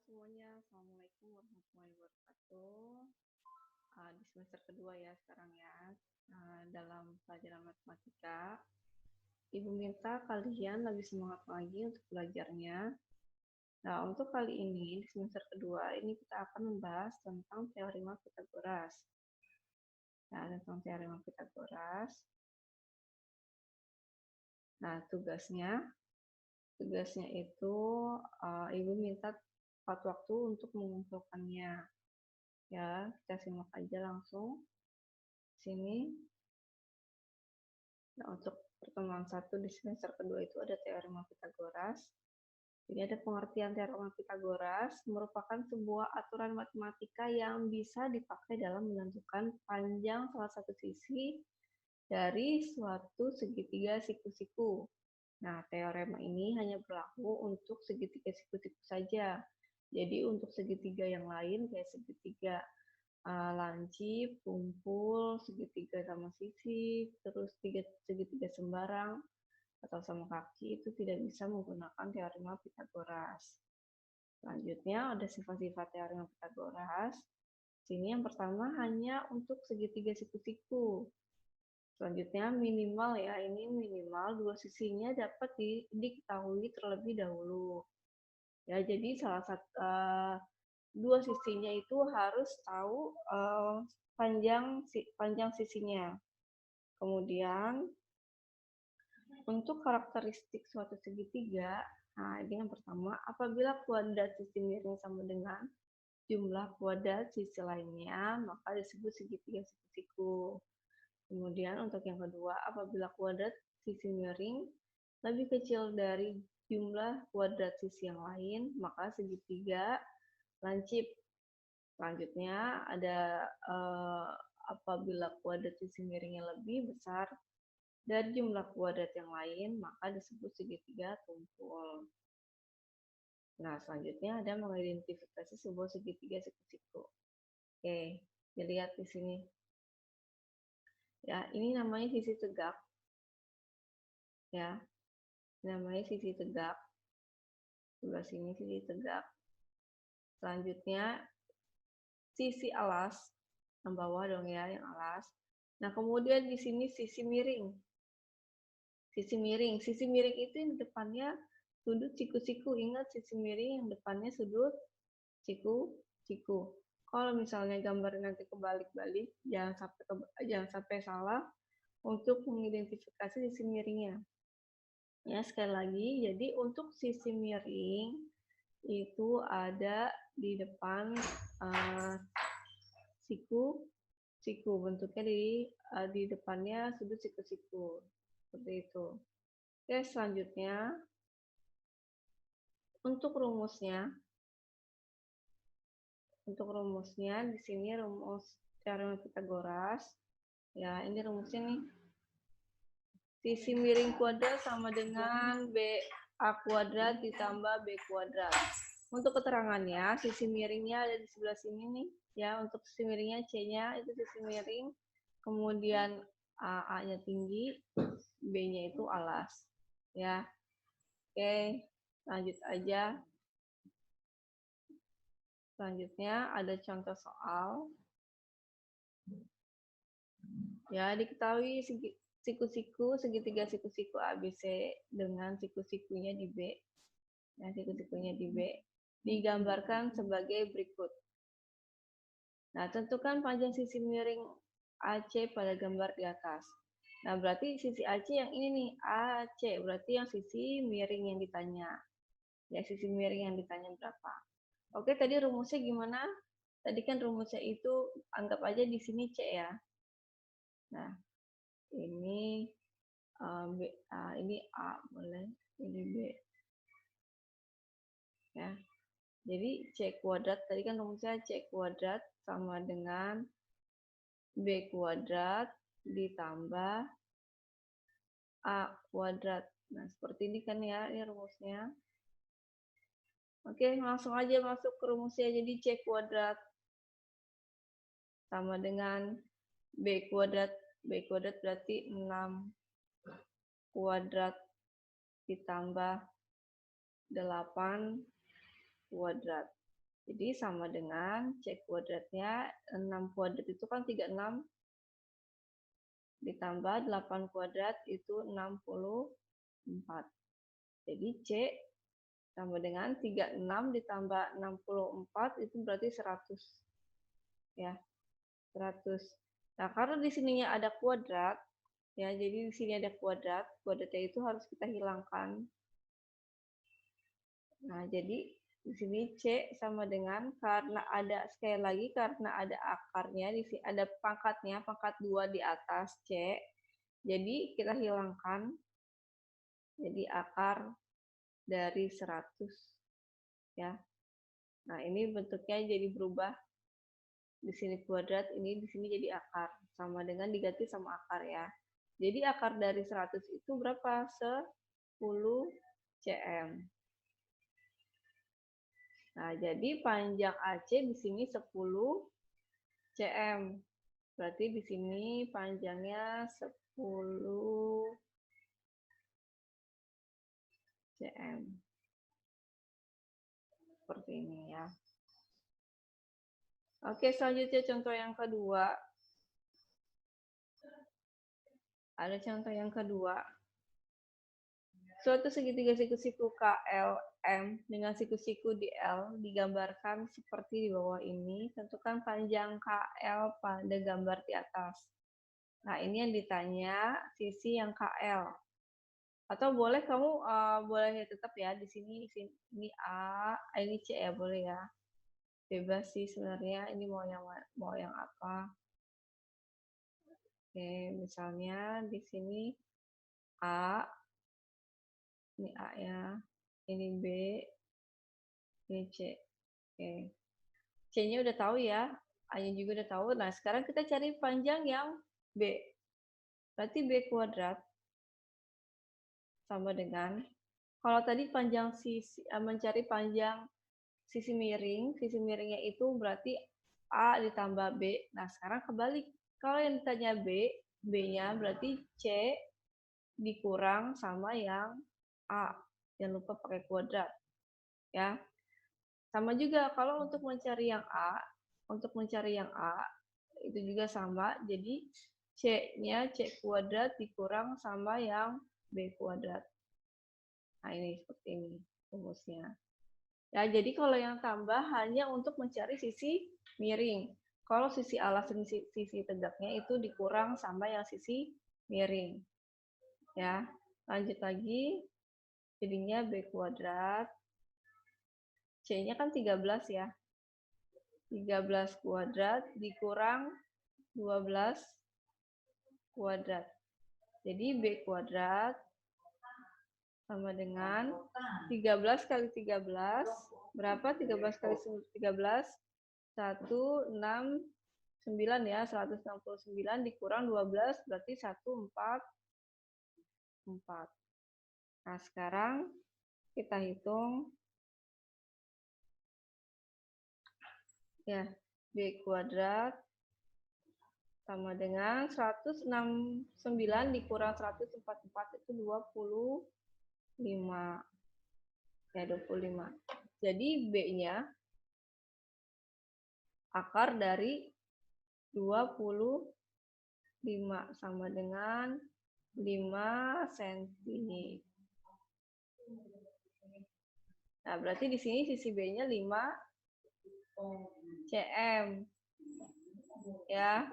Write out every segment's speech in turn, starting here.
semuanya, Assalamualaikum warahmatullahi wabarakatuh. Di semester kedua ya sekarang ya, dalam pelajaran matematika. Ibu minta kalian lebih semangat lagi untuk belajarnya. Nah, untuk kali ini, di semester kedua, ini kita akan membahas tentang teorema Pythagoras. Nah, tentang teorema Pythagoras. Nah, tugasnya itu Ibu minta tepat waktu untuk mengumpulkannya. Ya, kita simak aja langsung sini. Nah, untuk pertemuan 1 di semester kedua itu ada teorema Pythagoras. Jadi ada pengertian teorema Pythagoras merupakan sebuah aturan matematika yang bisa dipakai dalam menentukan panjang salah satu sisi dari suatu segitiga siku-siku. Nah, teorema ini hanya berlaku untuk segitiga siku-siku saja. Jadi untuk segitiga yang lain kayak segitiga lancip, kumpul, segitiga sama sisi, terus segitiga sembarang atau sama kaki itu tidak bisa menggunakan teorema Pythagoras. Selanjutnya ada sifat-sifat teorema Pythagoras. Sini yang pertama hanya untuk segitiga siku-siku. Selanjutnya minimal ya, ini minimal dua sisinya dapat diketahui terlebih dahulu. Ya, jadi salah satu dua sisinya itu harus tahu panjang sisinya. Kemudian untuk karakteristik suatu segitiga, nah ini yang pertama, apabila kuadrat sisi miring sama dengan jumlah kuadrat sisi lainnya, maka disebut segitiga siku-siku. Kemudian untuk yang kedua, apabila kuadrat sisi miring lebih kecil dari jumlah kuadrat sisi yang lain, maka segitiga lancip. Selanjutnya ada apabila kuadrat sisi miringnya lebih besar dari jumlah kuadrat yang lain, maka disebut segitiga tumpul. Nah, selanjutnya ada mengidentifikasi sebuah segitiga siku-siku. Oke, dilihat di sini. Ya, ini namanya sisi tegak. Ya, namanya sisi tegak. Sebelah sini sisi tegak. Selanjutnya sisi alas, yang bawah dong ya, yang alas. Nah, kemudian di sini sisi miring. Sisi miring itu yang depannya sudut siku-siku. Ingat sisi miring yang depannya sudut siku-siku. Kalau misalnya gambar nanti kebalik-balik, jangan sampai salah untuk mengidentifikasi sisi miringnya. Ya, sekali lagi, jadi untuk sisi miring itu ada di depan siku, bentuknya di depannya sudut siku-siku. Seperti itu. Oke, selanjutnya untuk rumusnya di sini rumus teorema Pythagoras. Ya, ini rumusnya nih. Sisi miring kuadrat sama dengan BA kuadrat ditambah B kuadrat. Untuk keterangannya, sisi miringnya ada di sebelah sini nih. Ya, untuk sisi miringnya C-nya itu sisi miring. Kemudian A-nya tinggi, B-nya itu alas. Ya. Oke, lanjut aja. Selanjutnya ada contoh soal. Ya, diketahui segitiga siku-siku ABC dengan siku-sikunya di B. Nah, siku-sikunya di B digambarkan sebagai berikut. Nah, tentukan panjang sisi miring AC pada gambar di atas. Nah, berarti sisi AC yang ini nih, AC. Berarti yang sisi miring yang ditanya. Ya, sisi miring yang ditanya berapa. Oke, tadi rumusnya gimana? Tadi kan rumusnya itu, anggap aja di sini C ya. Nah, ini ini A boleh, ini B. Ya. Jadi C kuadrat, tadi kan rumusnya C kuadrat sama dengan B kuadrat ditambah A kuadrat. Nah, seperti ini kan ya, ini rumusnya. Oke, langsung aja masuk ke rumusnya. Jadi C kuadrat sama dengan B kuadrat. B kuadrat berarti 6 kuadrat ditambah 8 kuadrat. Jadi sama dengan C kuadratnya, 6 kuadrat itu kan 36, ditambah 8 kuadrat itu 64. Jadi C sama dengan 36 ditambah 64 itu berarti 100. Ya, 100. Nah, karena di sininya ada kuadrat, ya, jadi di sini ada kuadratnya itu harus kita hilangkan. Nah, jadi di sini C sama dengan, karena ada, sekali lagi, karena ada akarnya, di sini ada pangkatnya, pangkat 2 di atas C, jadi kita hilangkan, jadi akar dari 100. Ya. Nah, ini bentuknya jadi berubah. Di sini kuadrat, ini di sini jadi akar. Sama dengan diganti sama akar ya. Jadi akar dari 100 itu berapa? 10 cm. Nah, jadi panjang AC di sini 10 cm. Berarti di sini panjangnya 10 cm. Seperti ini ya. Oke, selanjutnya contoh yang kedua. Ada contoh yang kedua. Suatu segitiga siku-siku KLM dengan siku-siku di L digambarkan seperti di bawah ini. Tentukan panjang KL pada gambar di atas. Nah, ini yang ditanya sisi yang KL. Atau boleh kamu boleh tetap ya di sini ini A, ini C ya, boleh ya. Bebas sih sebenarnya, ini mau yang apa. Oke, misalnya di sini A, ini A ya, ini B, ini C. Oke. C-nya udah tahu ya, A-nya juga udah tahu. Nah, sekarang kita cari panjang yang B. Berarti B kuadrat sama dengan, kalau tadi panjang mencari panjang sisi miringnya itu berarti A ditambah B. Nah, sekarang kebalik. Kalau yang ditanya B, B-nya berarti C dikurang sama yang A. Jangan lupa pakai kuadrat. Ya. Sama juga kalau untuk mencari yang A, itu juga sama. Jadi C-nya C kuadrat dikurang sama yang B kuadrat. Nah, ini seperti ini rumusnya. Ya, jadi kalau yang tambah hanya untuk mencari sisi miring. Kalau sisi alas dan sisi tegaknya itu dikurang sama yang sisi miring. Ya, lanjut lagi. Jadinya B kuadrat. C-nya kan 13 ya. 13 kuadrat dikurang 12 kuadrat. Jadi B kuadrat sama dengan 13 kali 13. Berapa 13 kali 13? 169 ya. 169 dikurang 12 berarti 144. Nah, sekarang kita hitung. Ya, B kuadrat sama dengan 169 dikurang 144 itu 25. Ya, 25. Jadi B-nya akar dari 25 sama dengan 5 cm. Nah, berarti di sini sisi B-nya 5 cm. Ya.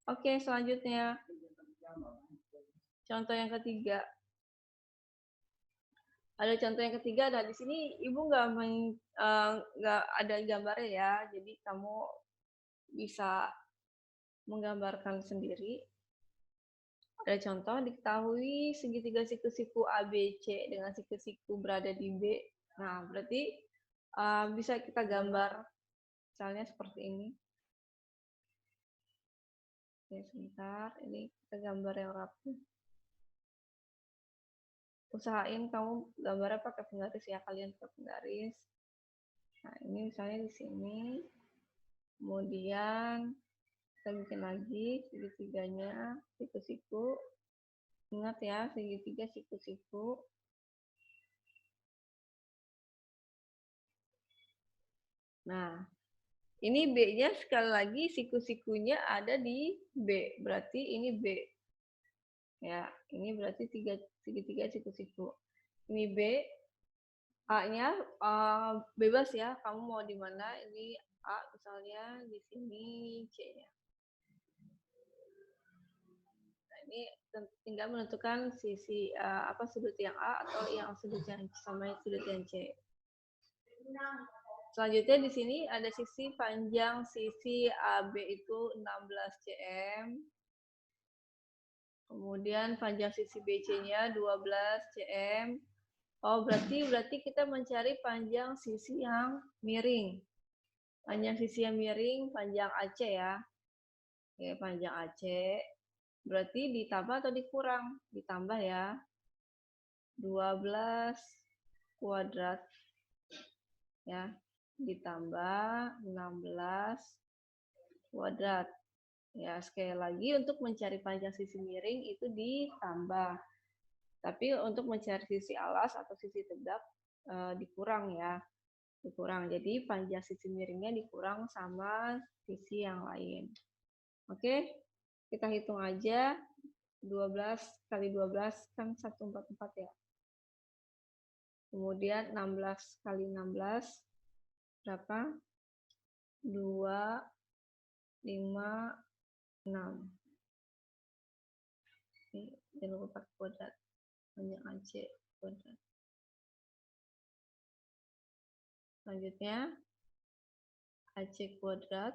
Oke, selanjutnya. Contoh yang ketiga. Ada contoh yang ketiga. Nah, di sini Ibu nggak ada gambarnya ya. Jadi kamu bisa menggambarkan sendiri. Ada contoh, diketahui segitiga siku-siku ABC dengan siku-siku berada di B. Nah, berarti bisa kita gambar misalnya seperti ini. Oke, sebentar, ini kita gambar yang rapi. Usahain kamu gambarnya pakai penggaris ya, kalian pakai penggaris. Nah, ini misalnya di sini. Kemudian kita bikin lagi segitiganya, siku-siku. Ingat ya, segitiga siku-siku. Nah, ini B-nya sekali lagi siku-sikunya ada di B. Berarti ini B. Ya, ini berarti segitiga siku-siku. Ini B, A-nya bebas ya. Kamu mau di mana? Ini A misalnya, di sini C-nya. Nah, ini tinggal menentukan sisi apa sudut yang A atau yang sudut yang sama sudut yang C. Selanjutnya di sini ada sisi panjang sisi AB itu 16 cm. Kemudian panjang sisi BC-nya 12 cm. Oh, berarti kita mencari panjang sisi yang miring. Panjang sisi yang miring, panjang AC ya. Oke, panjang AC. Berarti ditambah atau dikurang? Ditambah ya. 12 kuadrat ya. Ditambah 16 kuadrat. Ya, sekali lagi untuk mencari panjang sisi miring itu ditambah. Tapi untuk mencari sisi alas atau sisi tegak dikurang ya. Dikurang. Jadi panjang sisi miringnya dikurang sama sisi yang lain. Oke, kita hitung aja. 12 kali 12 kan 144 ya. Kemudian 16 kali 16 berapa? 2, 5, 6. Ini jangan lupa pakai kuadrat. Banyak AC kuadrat. Selanjutnya AC kuadrat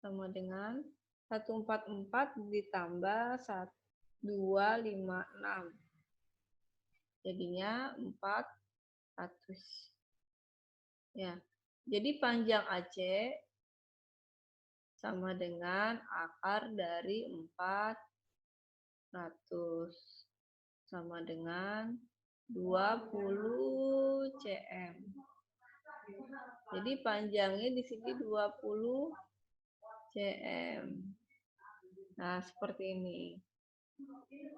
sama dengan 144 ditambah 256. Jadinya 400. Ya. Jadi panjang AC sama dengan akar dari 400 sama dengan 20 cm. Jadi panjangnya di sini 20 cm. Nah, seperti ini.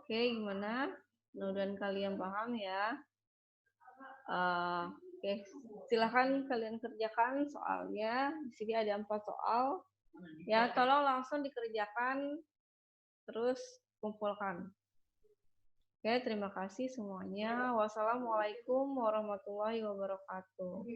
Oke, gimana? Mudah-mudahan kalian paham ya. Oke, silahkan kalian kerjakan soalnya. Di sini ada 4 soal. Ya, tolong langsung dikerjakan, terus kumpulkan. Oke, terima kasih semuanya. Wassalamualaikum warahmatullahi wabarakatuh.